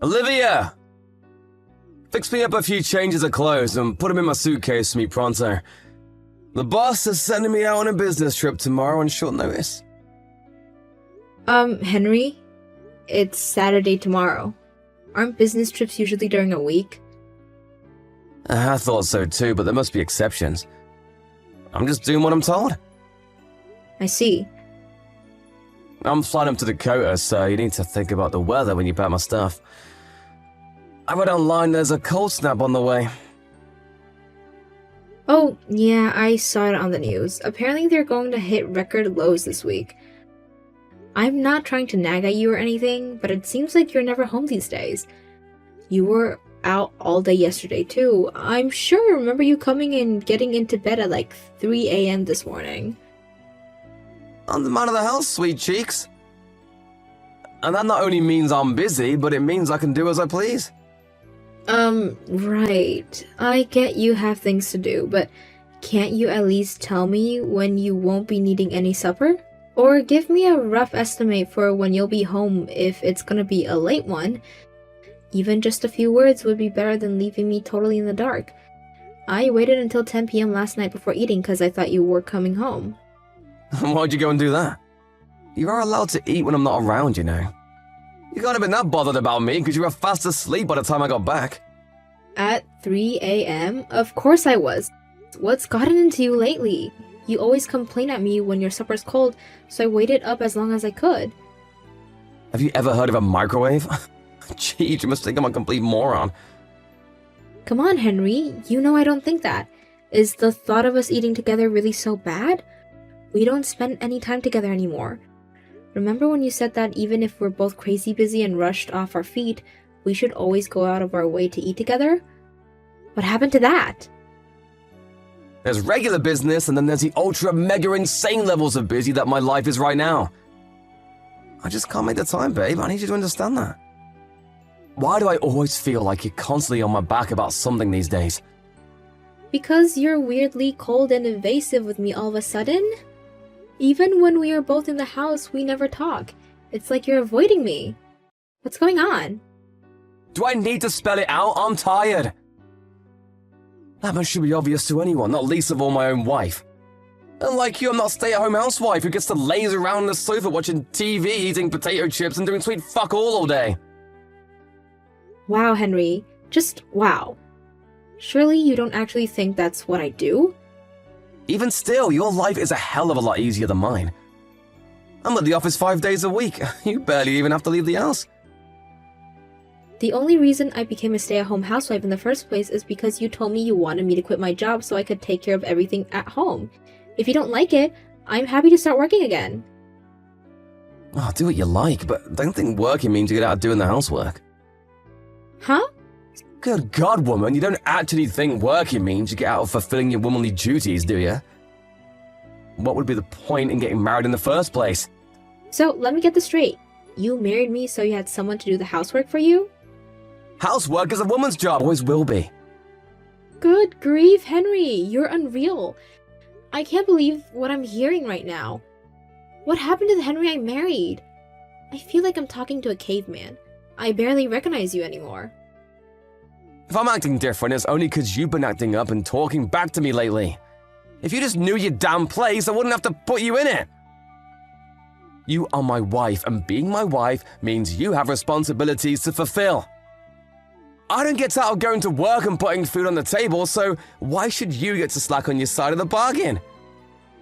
Olivia! Fix me up a few changes of clothes and put them in my suitcase for me pronto. The boss is sending me out on a business trip tomorrow on short notice. Henry? It's Saturday tomorrow. Aren't business trips usually during a week? I thought so too, but there must be exceptions. I'm just doing what I'm told. I see. I'm flying up to Dakota, so you need to think about the weather when you pack my stuff. I read online there's a cold snap on the way. Oh, yeah, I saw it on the news. Apparently they're going to hit record lows this week. I'm not trying to nag at you or anything, but it seems like you're never home these days. You were out all day yesterday too. I'm sure I remember you coming and getting into bed at like 3 a.m. this morning. I'm the man of the house, sweet cheeks. And that not only means I'm busy, but it means I can do as I please. Right. I get you have things to do, but can't you at least tell me when you won't be needing any supper? Or give me a rough estimate for when you'll be home if it's gonna be a late one. Even just a few words would be better than leaving me totally in the dark. I waited until 10 p.m. last night before eating because I thought you were coming home. Why'd you go and do that? You are allowed to eat when I'm not around, you know. You can't have been that bothered about me because you were fast asleep by the time I got back. At 3 a.m.? Of course I was. What's gotten into you lately? You always complain at me when your supper's cold, so I waited up as long as I could. Have you ever heard of a microwave? Gee, you must think I'm a complete moron. Come on, Henry. You know I don't think that. Is the thought of us eating together really so bad? We don't spend any time together anymore. Remember when you said that even if we're both crazy busy and rushed off our feet, we should always go out of our way to eat together? What happened to that? There's regular business, and then there's the ultra mega insane levels of busy that my life is right now. I just can't make the time, babe. I need you to understand that. Why do I always feel like you're constantly on my back about something these days? Because you're weirdly cold and evasive with me all of a sudden? Even when we are both in the house, we never talk. It's like you're avoiding me. What's going on? Do I need to spell it out? I'm tired. That much should be obvious to anyone, not least of all my own wife. Unlike you, I'm not a stay-at-home housewife who gets to laze around on the sofa watching TV, eating potato chips, and doing sweet fuck all day. Wow, Henry. Just wow. Surely you don't actually think that's what I do? Even still, your life is a hell of a lot easier than mine. I'm at the office 5 days a week. You barely even have to leave the house. The only reason I became a stay-at-home housewife in the first place is because you told me you wanted me to quit my job so I could take care of everything at home. If you don't like it, I'm happy to start working again. Oh, do what you like, but don't think working means you get out of doing the housework. Huh? Good God, woman, you don't actually think working means you get out of fulfilling your womanly duties, do you? What would be the point in getting married in the first place? So, let me get this straight. You married me so you had someone to do the housework for you? Housework is a woman's job, always will be. Good grief, Henry, you're unreal. I can't believe what I'm hearing right now. What happened to the Henry I married? I feel like I'm talking to a caveman. I barely recognize you anymore. If I'm acting different, it's only because you've been acting up and talking back to me lately. If you just knew your damn place, I wouldn't have to put you in it. You are my wife, and being my wife means you have responsibilities to fulfill. I don't get out of going to work and putting food on the table, so why should you get to slack on your side of the bargain?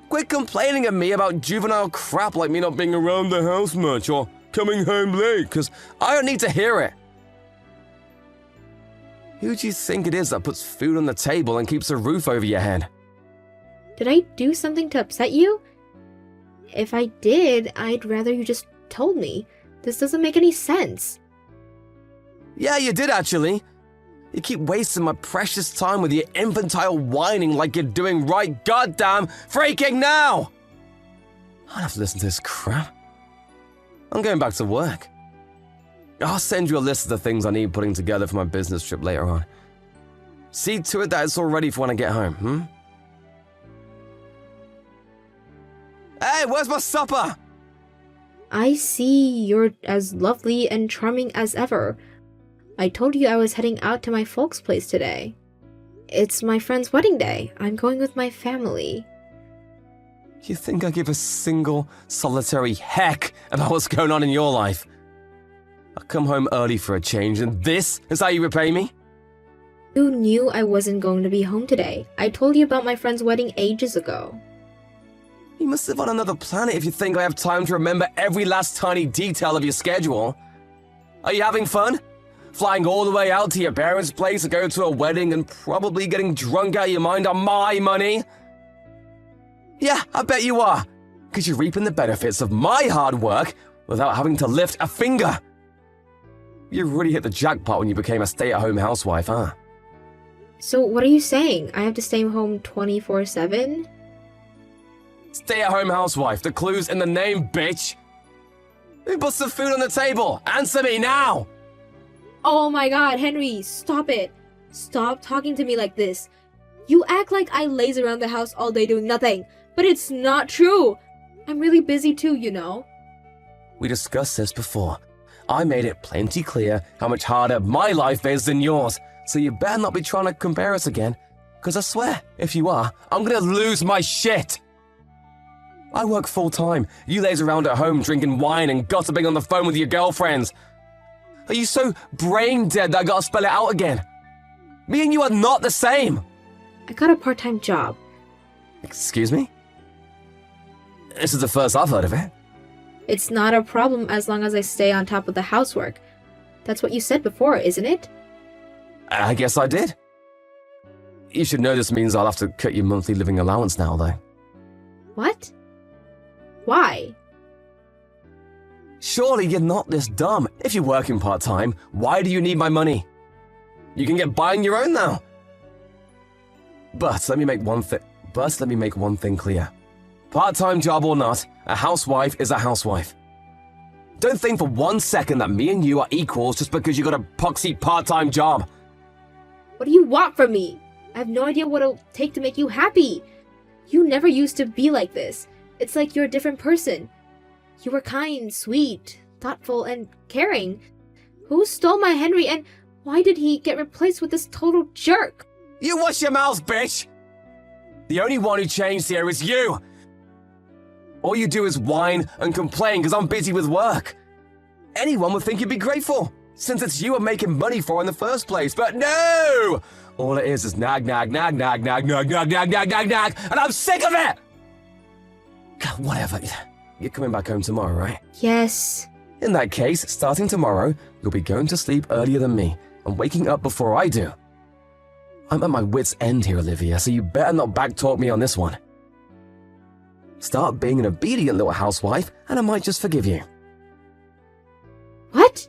Quit complaining at me about juvenile crap like me not being around the house much or coming home late, because I don't need to hear it. Who do you think it is that puts food on the table and keeps a roof over your head? Did I do something to upset you? If I did, I'd rather you just told me. This doesn't make any sense. Yeah, you did actually. You keep wasting my precious time with your infantile whining like you're doing right goddamn freaking now! I don't have to listen to this crap. I'm going back to work. I'll send you a list of the things I need putting together for my business trip later on. See to it that it's all ready for when I get home, Hey, where's my supper? I see you're as lovely and charming as ever. I told you I was heading out to my folks' place today. It's my friend's wedding day. I'm going with my family. You think I give a single, solitary heck about what's going on in your life? I come home early for a change, and this is how you repay me? You knew I wasn't going to be home today. I told you about my friend's wedding ages ago. You must live on another planet if you think I have time to remember every last tiny detail of your schedule. Are you having fun? Flying all the way out to your parents' place to go to a wedding and probably getting drunk out of your mind on my money? Yeah, I bet you are. Because you're reaping the benefits of my hard work without having to lift a finger. You really hit the jackpot when you became a stay-at-home housewife, huh? So what are you saying? I have to stay home 24/7? Stay-at-home housewife, the clue's in the name, bitch! Who puts the food on the table? Answer me now! Oh my god, Henry, stop it. Stop talking to me like this. You act like I laze around the house all day doing nothing, but it's not true. I'm really busy too, you know. We discussed this before. I made it plenty clear how much harder my life is than yours, so you better not be trying to compare us again, because I swear, if you are, I'm gonna lose my shit! I work full-time. You laze around at home drinking wine and gossiping on the phone with your girlfriends. Are you so brain-dead that I gotta spell it out again? Me and you are not the same! I got a part-time job. Excuse me? This is the first I've heard of it. It's not a problem as long as I stay on top of the housework. That's what you said before, isn't it? I guess I did. You should know this means I'll have to cut your monthly living allowance now, though. What? Why? Surely you're not this dumb. If you're working part-time, why do you need my money? You can get by on your own now. But let me make one thing clear. Part-time job or not, a housewife is a housewife. Don't think for 1 second that me and you are equals just because you got a poxy part-time job. What do you want from me? I have no idea what it'll take to make you happy. You never used to be like this. It's like you're a different person. You were kind, sweet, thoughtful, and caring. Who stole my Henry, and why did he get replaced with this total jerk? You watch your mouth, bitch! The only one who changed here is you! All you do is whine and complain because I'm busy with work. Anyone would think you'd be grateful, since it's you I'm making money for in the first place, but no! All it is nag, nag, nag, nag, nag, nag, nag, nag, nag, nag, nag, and I'm sick of it! God, whatever. You're coming back home tomorrow, right? Yes. In that case, starting tomorrow, you'll be going to sleep earlier than me and waking up before I do. I'm at my wit's end here, Olivia, so you better not backtalk me on this one. Start being an obedient little housewife, and I might just forgive you. What?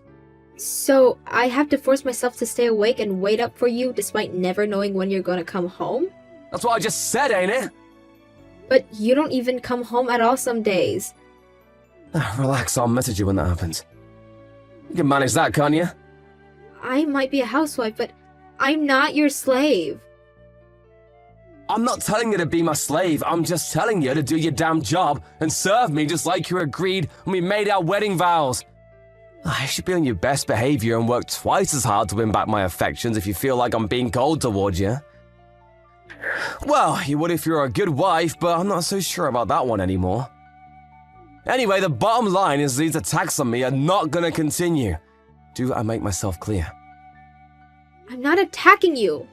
So I have to force myself to stay awake and wait up for you despite never knowing when you're gonna come home? That's what I just said, ain't it? But you don't even come home at all some days. Relax, I'll message you when that happens. You can manage that, can't you? I might be a housewife, but I'm not your slave. I'm not telling you to be my slave, I'm just telling you to do your damn job and serve me just like you agreed when we made our wedding vows. You should be on your best behavior and work twice as hard to win back my affections if you feel like I'm being cold towards you. Well, you would if you're a good wife, but I'm not so sure about that one anymore. Anyway, the bottom line is these attacks on me are not gonna continue. Do I make myself clear? I'm not attacking you.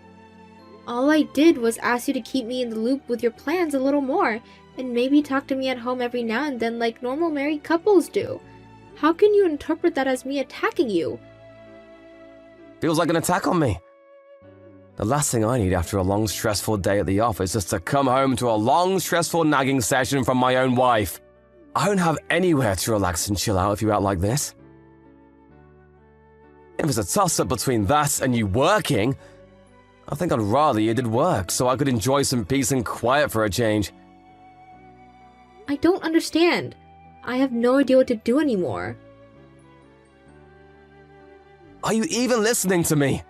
All I did was ask you to keep me in the loop with your plans a little more, and maybe talk to me at home every now and then like normal married couples do. How can you interpret that as me attacking you? Feels like an attack on me. The last thing I need after a long, stressful day at the office is to come home to a long, stressful nagging session from my own wife. I don't have anywhere to relax and chill out if you act like this. If it's a toss-up between that and you working, I think I'd rather you did work so I could enjoy some peace and quiet for a change. I don't understand. I have no idea what to do anymore. Are you even listening to me?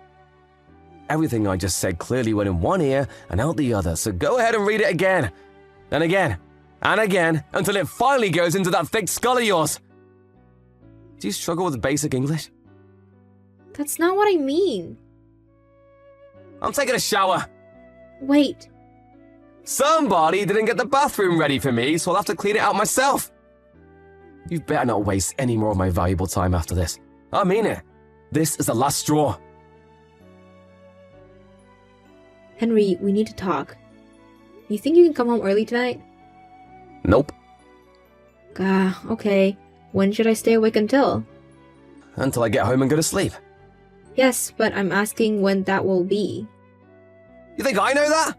Everything I just said clearly went in one ear and out the other, so go ahead and read it again. And again. And again, until it finally goes into that thick skull of yours. Do you struggle with basic English? That's not what I mean. I'm taking a shower. Wait. Somebody didn't get the bathroom ready for me, so I'll have to clean it out myself. You better not waste any more of my valuable time after this. I mean it. This is the last straw. Henry, we need to talk. You think you can come home early tonight? Nope. Okay. When should I stay awake until? Until I get home and go to sleep. Yes, but I'm asking when that will be. You think I know that?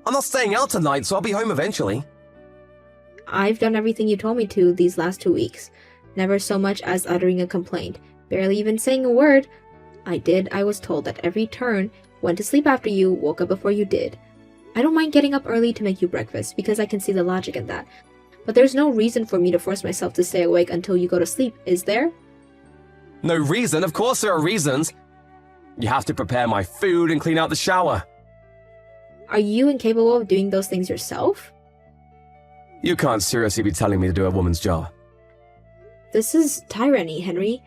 I'm not staying out tonight, so I'll be home eventually. I've done everything you told me to these last 2 weeks. Never so much as uttering a complaint. Barely even saying a word. I was told at every turn, went to sleep after you, woke up before you did. I don't mind getting up early to make you breakfast, because I can see the logic in that. But there's no reason for me to force myself to stay awake until you go to sleep, is there? No reason? Of course there are reasons. You have to prepare my food and clean out the shower. Are you incapable of doing those things yourself? You can't seriously be telling me to do a woman's job. This is tyranny, Henry.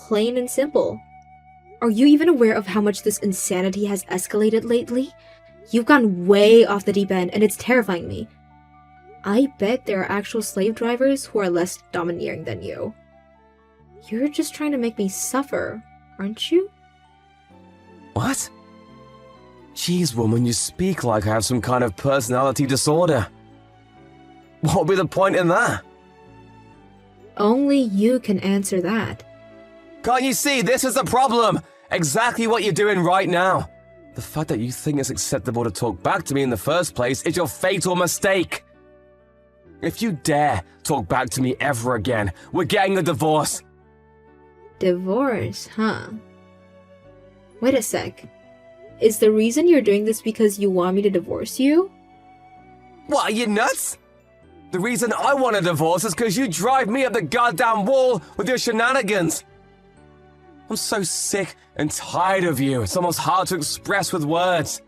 Plain and simple. Are you even aware of how much this insanity has escalated lately? You've gone way off the deep end, and it's terrifying me. I bet there are actual slave drivers who are less domineering than you. You're just trying to make me suffer, aren't you? What? Jeez, woman, you speak like I have some kind of personality disorder. What would be the point in that? Only you can answer that. Can't you see, this is the problem? Exactly what you're doing right now. The fact that you think it's acceptable to talk back to me in the first place is your fatal mistake. If you dare talk back to me ever again, we're getting a divorce. Divorce, huh? Wait a sec. Is the reason you're doing this because you want me to divorce you? What, are you nuts? The reason I want a divorce is because you drive me up the goddamn wall with your shenanigans. I'm so sick and tired of you. It's almost hard to express with words.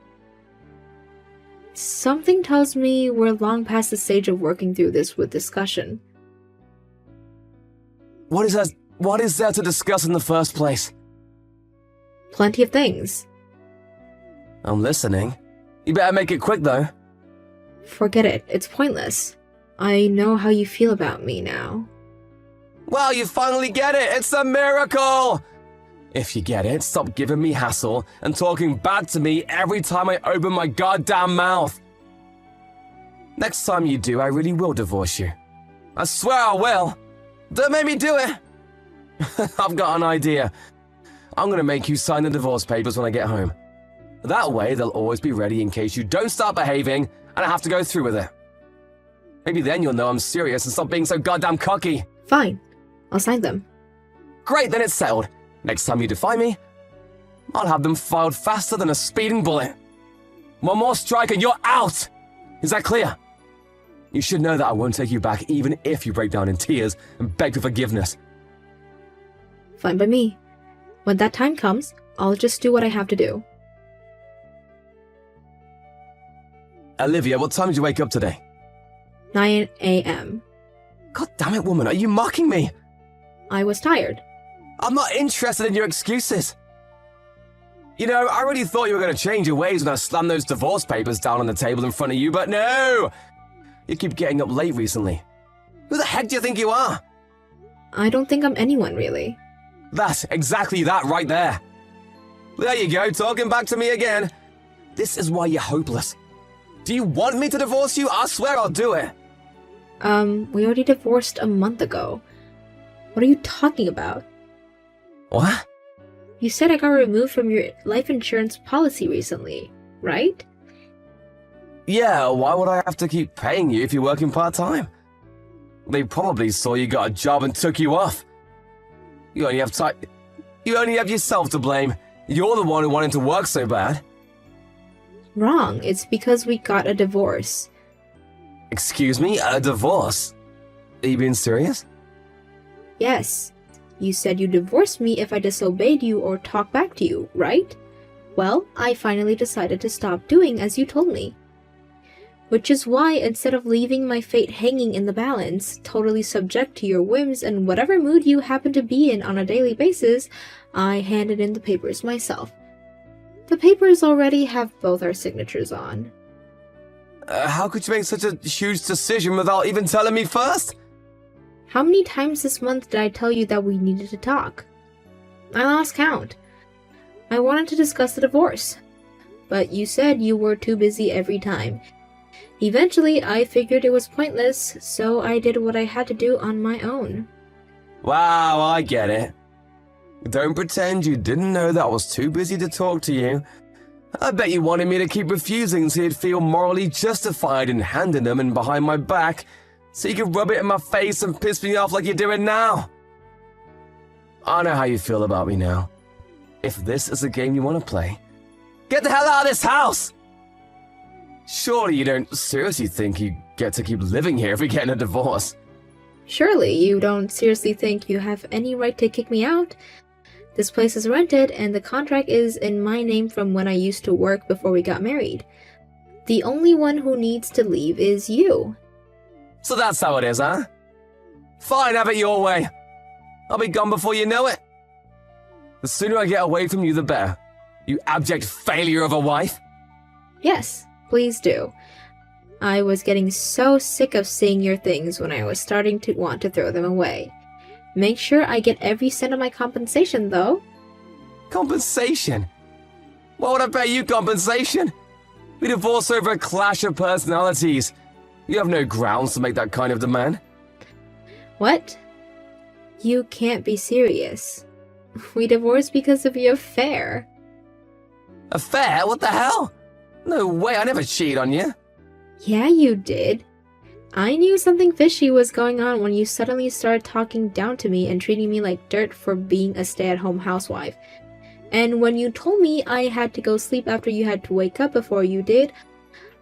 Something tells me we're long past the stage of working through this with discussion. What is there to discuss in the first place? Plenty of things. I'm listening. You better make it quick, though. Forget it. It's pointless. I know how you feel about me now. Well, you finally get it. It's a miracle. If you get it, stop giving me hassle and talking back to me every time I open my goddamn mouth. Next time you do, I really will divorce you. I swear I will. Don't make me do it. I've got an idea. I'm gonna make you sign the divorce papers when I get home. That way, they'll always be ready in case you don't start behaving and I have to go through with it. Maybe then you'll know I'm serious and stop being so goddamn cocky. Fine. I'll sign them. Great, then it's settled. Next time you defy me, I'll have them filed faster than a speeding bullet. One more strike and you're out! Is that clear? You should know that I won't take you back even if you break down in tears and beg for forgiveness. Fine by me. When that time comes, I'll just do what I have to do. Olivia, what time did you wake up today? 9 a.m. God damn it, woman, are you mocking me? I was tired. I'm not interested in your excuses. You know, I really thought you were going to change your ways when I slammed those divorce papers down on the table in front of you, but no! You keep getting up late recently. Who the heck do you think you are? I don't think I'm anyone, really. That's exactly that right there. There you go, talking back to me again. This is why you're hopeless. Do you want me to divorce you? I swear I'll do it. We already divorced a month ago. What are you talking about? What? You said I got removed from your life insurance policy recently, right? Yeah, why would I have to keep paying you if you're working part-time? They probably saw you got a job and took you off. You only have yourself to blame. You're the one who wanted to work so bad. Wrong. It's because we got a divorce. Excuse me? A divorce? Are you being serious? Yes. You said you'd divorce me if I disobeyed you or talked back to you, right? Well, I finally decided to stop doing as you told me. Which is why, instead of leaving my fate hanging in the balance, totally subject to your whims and whatever mood you happen to be in on a daily basis, I handed in the papers myself. The papers already have both our signatures on. How could you make such a huge decision without even telling me first? How many times this month did I tell you that we needed to talk? I lost count. I wanted to discuss the divorce, but you said you were too busy every time. Eventually, I figured it was pointless, so I did what I had to do on my own. Wow, I get it. Don't pretend you didn't know that I was too busy to talk to you. I bet you wanted me to keep refusing so you'd feel morally justified in handing them in behind my back, so you could rub it in my face and piss me off like you're doing now. I know how you feel about me now. If this is a game you want to play, get the hell out of this house! Surely you don't seriously think you get to keep living here if we get in a divorce? Surely you don't seriously think you have any right to kick me out? This place is rented, and the contract is in my name from when I used to work before we got married. The only one who needs to leave is you. So that's how it is, huh? Fine, have it your way. I'll be gone before you know it. The sooner I get away from you, the better. You abject failure of a wife. Yes, please do. I was getting so sick of seeing your things when I was starting to want to throw them away. Make sure I get every cent of my compensation, though. Compensation? Why would I pay you compensation? We divorced over a clash of personalities. You have no grounds to make that kind of demand. What? You can't be serious. We divorced because of your affair. Affair? What the hell? No way, I never cheated on you. Yeah, you did. I knew something fishy was going on when you suddenly started talking down to me and treating me like dirt for being a stay-at-home housewife. And when you told me I had to go sleep after you had to wake up before you did,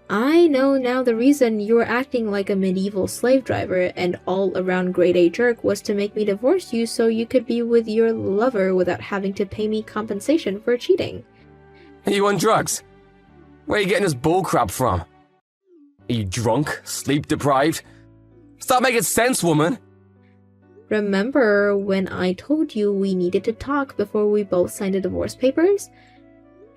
I know now the reason you were acting like a medieval slave driver and all-around grade-A jerk was to make me divorce you so you could be with your lover without having to pay me compensation for cheating. Are you on drugs? Where are you getting this bullcrap from? Are you drunk? Sleep-deprived? Start making sense, woman! Remember when I told you we needed to talk before we both signed the divorce papers?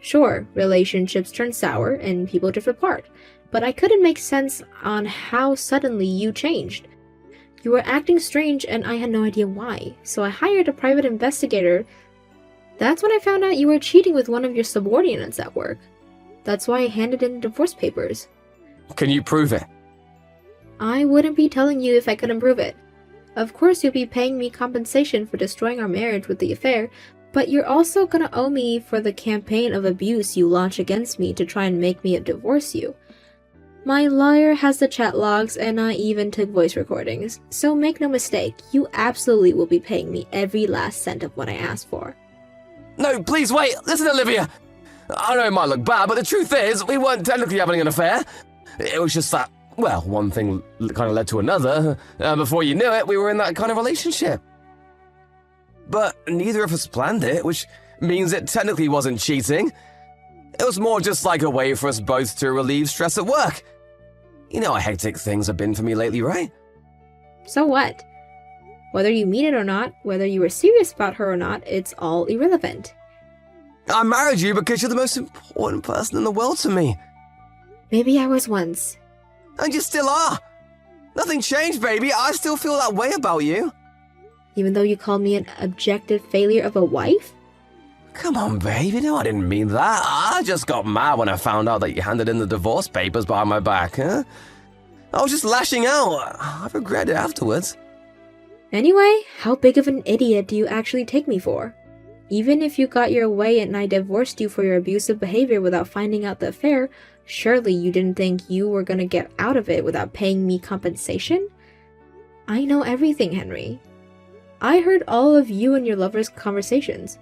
Sure, relationships turn sour and people drift apart, but I couldn't make sense on how suddenly you changed. You were acting strange and I had no idea why, so I hired a private investigator. That's when I found out you were cheating with one of your subordinates at work. That's why I handed in the divorce papers. Can you prove it? I wouldn't be telling you if I couldn't prove it. Of course you'll be paying me compensation for destroying our marriage with the affair, but you're also gonna owe me for the campaign of abuse you launched against me to try and make me divorce you. My lawyer has the chat logs and I even took voice recordings, so make no mistake, you absolutely will be paying me every last cent of what I asked for. No, please wait! Listen, Olivia! I know it might look bad, but the truth is, we weren't technically having an affair. It was just that, well, one thing kind of led to another. Before you knew it, we were in that kind of relationship. But neither of us planned it, which means it technically wasn't cheating. It was more just like a way for us both to relieve stress at work. You know how hectic things have been for me lately, right? So what? Whether you mean it or not, whether you were serious about her or not, it's all irrelevant. I married you because you're the most important person in the world to me. Maybe I was once. And you still are. Nothing changed, baby. I still feel that way about you. Even though you called me an objective failure of a wife? Come on, babe. You know I didn't mean that. I just got mad when I found out that you handed in the divorce papers behind my back, huh? I was just lashing out. I regret it afterwards. Anyway, how big of an idiot do you actually take me for? Even if you got your way and I divorced you for your abusive behavior without finding out the affair, surely you didn't think you were gonna get out of it without paying me compensation? I know everything, Henry. I heard all of you and your lover's conversations.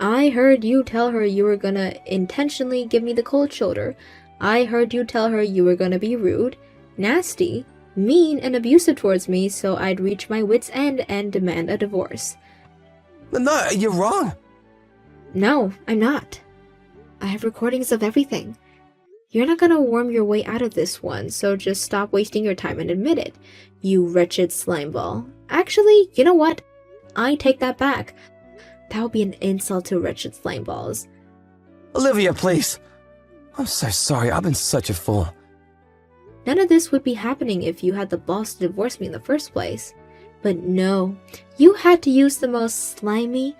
I heard you tell her you were gonna intentionally give me the cold shoulder. I heard you tell her you were gonna be rude, nasty, mean, and abusive towards me so I'd reach my wit's end and demand a divorce. No, you're wrong. No, I'm not. I have recordings of everything. You're not gonna worm your way out of this one, so just stop wasting your time and admit it. You wretched slimeball. Actually, you know what? I take that back. That would be an insult to wretched slimeballs. Olivia, please. I'm so sorry. I've been such a fool. None of this would be happening if you had the balls to divorce me in the first place. But no, you had to use the most slimy,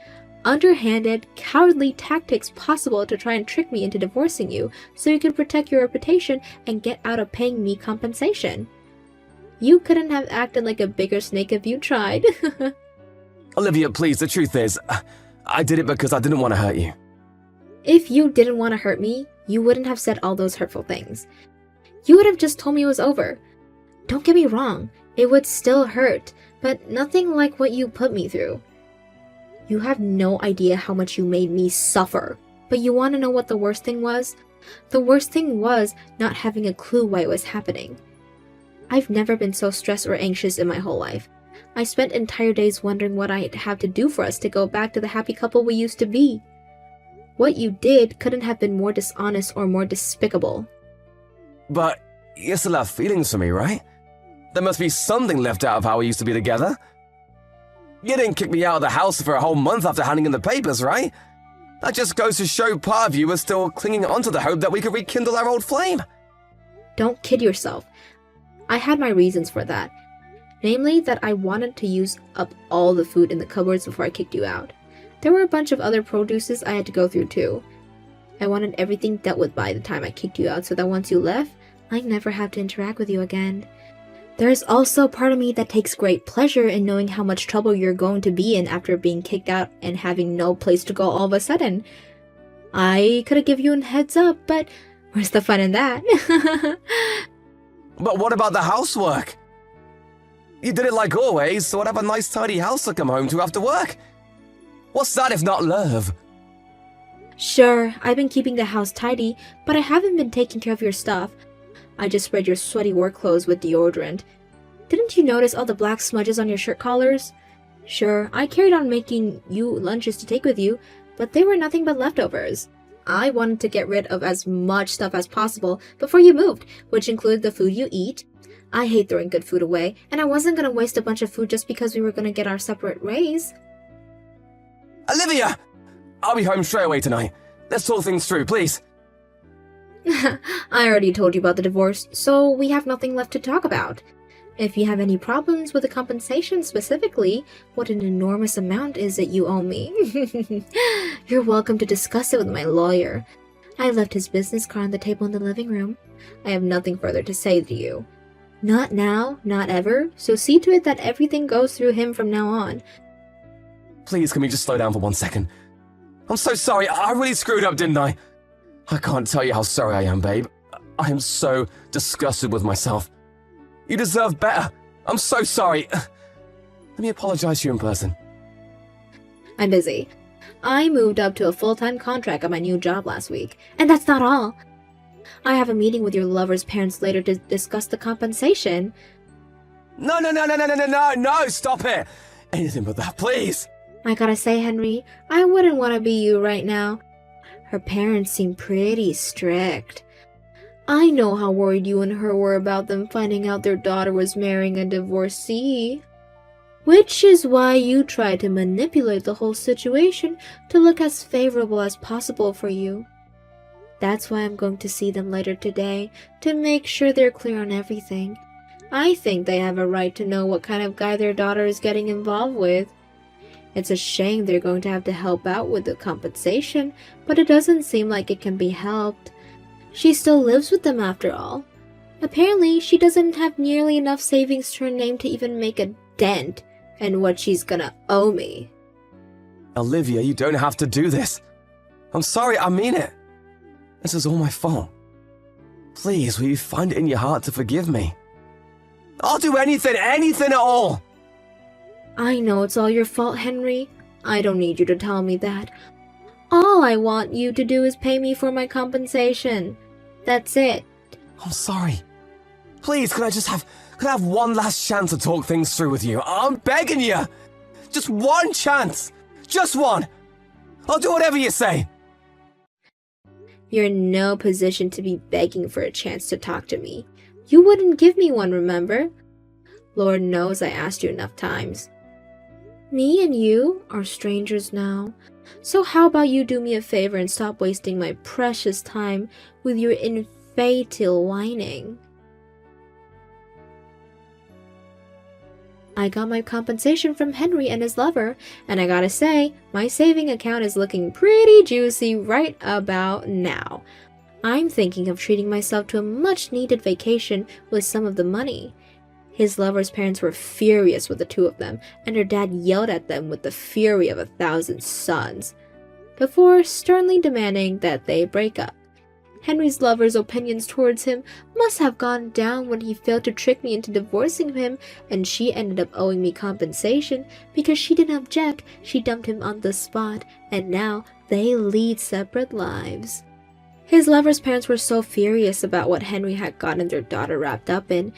underhanded, cowardly tactics possible to try and trick me into divorcing you so you could protect your reputation and get out of paying me compensation. You couldn't have acted like a bigger snake if you tried. Olivia, please, the truth is, I did it because I didn't want to hurt you. If you didn't want to hurt me, you wouldn't have said all those hurtful things. You would have just told me it was over. Don't get me wrong, it would still hurt, but nothing like what you put me through. You have no idea how much you made me suffer. But you want to know what the worst thing was? The worst thing was not having a clue why it was happening. I've never been so stressed or anxious in my whole life. I spent entire days wondering what I'd have to do for us to go back to the happy couple we used to be. What you did couldn't have been more dishonest or more despicable. But you still have feelings for me, right? There must be something left out of how we used to be together. You didn't kick me out of the house for a whole month after handing in the papers, right? That just goes to show part of you was still clinging onto the hope that we could rekindle our old flame. Don't kid yourself. I had my reasons for that. Namely, that I wanted to use up all the food in the cupboards before I kicked you out. There were a bunch of other produces I had to go through too. I wanted everything dealt with by the time I kicked you out so that once you left, I'd never have to interact with you again. There's also a part of me that takes great pleasure in knowing how much trouble you're going to be in after being kicked out and having no place to go all of a sudden. I could have given you a heads up, but where's the fun in that? But what about the housework? You did it like always, so I'd have a nice tidy house to come home to after work. What's that if not love? Sure, I've been keeping the house tidy, but I haven't been taking care of your stuff. I just sprayed your sweaty work clothes with deodorant. Didn't you notice all the black smudges on your shirt collars? Sure, I carried on making you lunches to take with you, but they were nothing but leftovers. I wanted to get rid of as much stuff as possible before you moved, which included the food you eat. I hate throwing good food away, and I wasn't going to waste a bunch of food just because we were going to get our separate raise. Olivia! I'll be home straight away tonight. Let's talk things through, please. I already told you about the divorce, so we have nothing left to talk about. If you have any problems with the compensation specifically, what an enormous amount is it you owe me? You're welcome to discuss it with my lawyer. I left his business card on the table in the living room. I have nothing further to say to you. Not now, not ever, so see to it that everything goes through him from now on. Please, can we just slow down for 1 second? I'm so sorry. I really screwed up, didn't I? I can't tell you how sorry I am, babe. I am so disgusted with myself. You deserve better. I'm so sorry. Let me apologize to you in person. I'm busy. I moved up to a full-time contract at my new job last week. And that's not all. I have a meeting with your lover's parents later to discuss the compensation. No, stop it. Anything but that, please. I gotta say, Henry, I wouldn't want to be you right now. Her parents seem pretty strict. I know how worried you and her were about them finding out their daughter was marrying a divorcee. Which is why you tried to manipulate the whole situation to look as favorable as possible for you. That's why I'm going to see them later today, to make sure they're clear on everything. I think they have a right to know what kind of guy their daughter is getting involved with. It's a shame they're going to have to help out with the compensation, but it doesn't seem like it can be helped. She still lives with them after all. Apparently, she doesn't have nearly enough savings to her name to even make a dent in what she's gonna owe me. Olivia, you don't have to do this. I'm sorry, I mean it. This is all my fault. Please, will you find it in your heart to forgive me? I'll do anything at all. I know it's all your fault, Henry. I don't need you to tell me that. All I want you to do is pay me for my compensation. That's it. I'm sorry. Please, can I have one last chance to talk things through with you? I'm begging you. Just one chance. Just one. I'll do whatever you say. You're in no position to be begging for a chance to talk to me. You wouldn't give me one, remember? Lord knows I asked you enough times. Me and you are strangers now, so how about you do me a favor and stop wasting my precious time with your infantile whining? I got my compensation from Henry and his lover, and I gotta say, my saving account is looking pretty juicy right about now. I'm thinking of treating myself to a much-needed vacation with some of the money. His lover's parents were furious with the two of them, and her dad yelled at them with the fury of 1,000 suns, before sternly demanding that they break up. Henry's lover's opinions towards him must have gone down when he failed to trick me into divorcing him, and she ended up owing me compensation because she didn't object. She dumped him on the spot, and now they lead separate lives. His lover's parents were so furious about what Henry had gotten their daughter wrapped up in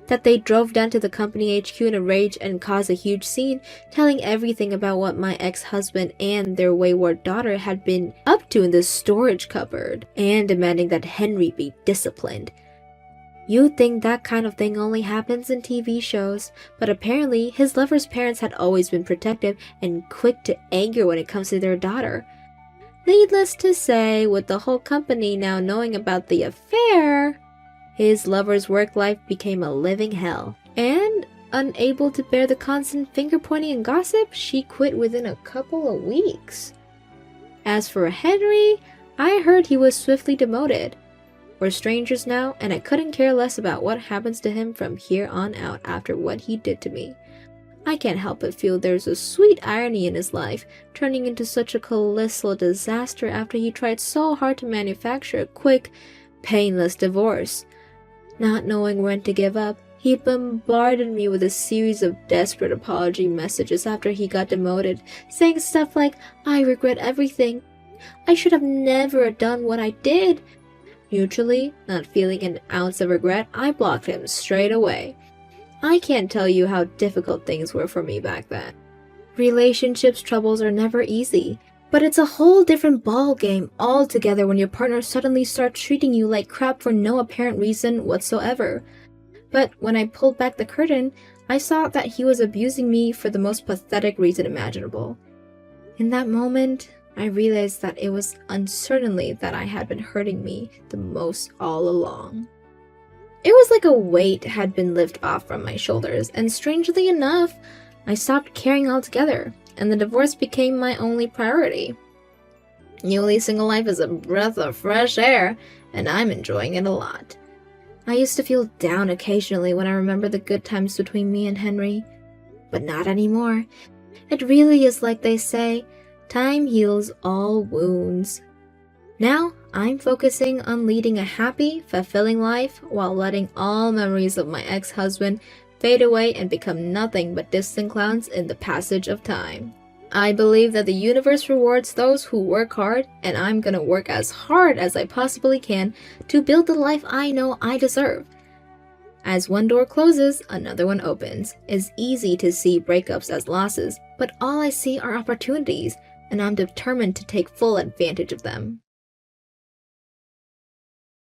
that they drove down to the company HQ in a rage and caused a huge scene, telling everything about what my ex-husband and their wayward daughter had been up to in the storage cupboard, and demanding that Henry be disciplined. You'd think that kind of thing only happens in TV shows, but apparently his lover's parents had always been protective and quick to anger when it comes to their daughter. Needless to say, with the whole company now knowing about the affair, his lover's work life became a living hell, and unable to bear the constant finger-pointing and gossip, she quit within a couple of weeks. As for Henry, I heard he was swiftly demoted. We're strangers now, and I couldn't care less about what happens to him from here on out after what he did to me. I can't help but feel there's a sweet irony in his life, turning into such a colossal disaster after he tried so hard to manufacture a quick, painless divorce. Not knowing when to give up, he bombarded me with a series of desperate apology messages after he got demoted, saying stuff like, "I regret everything. I should have never done what I did." Mutually, not feeling an ounce of regret, I blocked him straight away. I can't tell you how difficult things were for me back then. Relationships troubles are never easy, but it's a whole different ball game altogether when your partner suddenly starts treating you like crap for no apparent reason whatsoever. But when I pulled back the curtain, I saw that he was abusing me for the most pathetic reason imaginable. In that moment, I realized that it was uncertainly that I had been hurting me the most all along. It was like a weight had been lifted off from my shoulders, and strangely enough, I stopped caring altogether, and the divorce became my only priority. Newly single life is a breath of fresh air, and I'm enjoying it a lot. I used to feel down occasionally when I remember the good times between me and Henry, but not anymore. It really is like they say, time heals all wounds. Now, I'm focusing on leading a happy, fulfilling life while letting all memories of my ex-husband fade away and become nothing but distant clouds in the passage of time. I believe that the universe rewards those who work hard, and I'm gonna work as hard as I possibly can to build the life I know I deserve. As one door closes, another one opens. It's easy to see breakups as losses, but all I see are opportunities, and I'm determined to take full advantage of them.